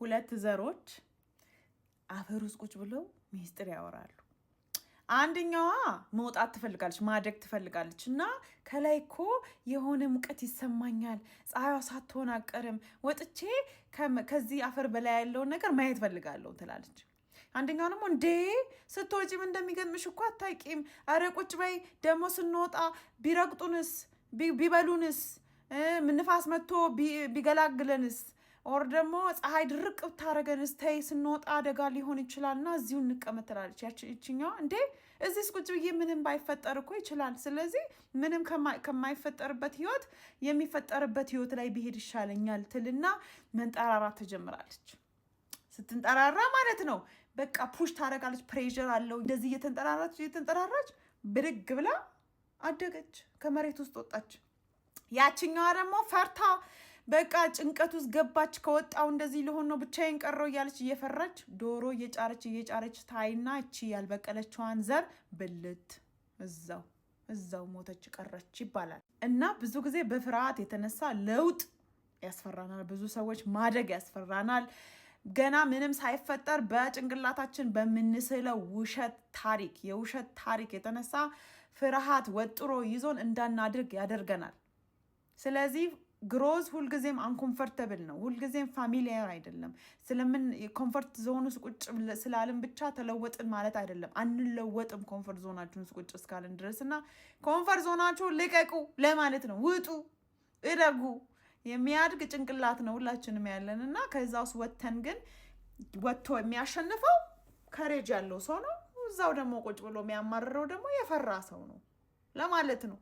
ሁለት ዘሮች አፈር ውስጥ ቁጭ ብለው ሚስጥር ያወራሉ። አንደኛዋ መውጣት ትፈልጋለች፣ ማደግ ትፈልጋለች እና ከላይ እኮ የሆነ ሙቀት ይሰማኛል፣ ፀሐይዋ ሳትሆን አቀርም፣ ወጥቼ ከዚህ አፈር በላይ ያለውን ነገር ማየት ፈልጋለሁ ትላለች። አንደኛው ደግሞ እንዴ ስትወጪም እንደሚገጥምሽ እኮ አታውቂም፣ ኧረ ቁጭ በይ፣ ደግሞ ስንወጣ ቢረግጡንስ ቢበሉንስ፣ ንፋስ መጥቶ ቢገላግለንስ፣ ኦር ደግሞ ፀሐይ ድርቅ ብታረገንስ፣ ተይ ስንወጣ አደጋ ሊሆን ይችላልና እዚሁ እንቀመጥ ትላለች። ይችኛዋ እንዴ እዚህስ ቁጭ ብዬ ምንም ባይፈጠር እኮ ይችላል፣ ስለዚህ ምንም ከማይፈጠርበት ህይወት የሚፈጠርበት ህይወት ላይ ብሄድ ይሻለኛል ትልና መንጠራራት ትጀምራለች። ስትንጠራራ ማለት ነው በቃ ፑሽ ታረጋለች፣ ፕሬዠር አለው። እንደዚህ እየተንጠራራች ብድግ ብላ አደገች፣ ከመሬት ውስጥ ወጣች። ያችኛዋ ደግሞ ፈርታ በቃ ጭንቀት ውስጥ ገባች። ከወጣው እንደዚህ ሊሆን ነው ብቻዬን ቀረው እያለች እየፈራች ዶሮ እየጫረች ታይና እቺ ያልበቀለችዋን ዘር ብልት እዛው ሞተች ቀረች ይባላል። እና ብዙ ጊዜ በፍርሃት የተነሳ ለውጥ ያስፈራናል። ብዙ ሰዎች ማደግ ያስፈራናል። ገና ምንም ሳይፈጠር በጭንቅላታችን በምንስለው የውሸት ታሪክ የተነሳ ፍርሃት ወጥሮ ይዞን እንዳናድርግ ያደርገናል። ስለዚህ ግሮዝ ሁልጊዜም አንኮምፈርተብል ነው። ሁልጊዜም ፋሚሊየር አይደለም። ስለምን ኮምፈርት ዞን ውስጥ ቁጭ ስላልን ብቻ ተለወጥን ማለት አይደለም። አንለወጥም ኮምፈርት ዞናችሁን ውስጥ ቁጭ እስካልን ድረስ እና ኮምፈርት ዞናችሁን ልቀቁ ለማለት ነው። ውጡ፣ እደጉ። የሚያድግ ጭንቅላት ነው ሁላችንም ያለን እና ከዛ ውስጥ ወጥተን ግን ወጥቶ የሚያሸንፈው ከሬጅ ያለው ሰው ነው። እዛው ደግሞ ቁጭ ብሎ የሚያማርረው ደግሞ የፈራ ሰው ነው ለማለት ነው።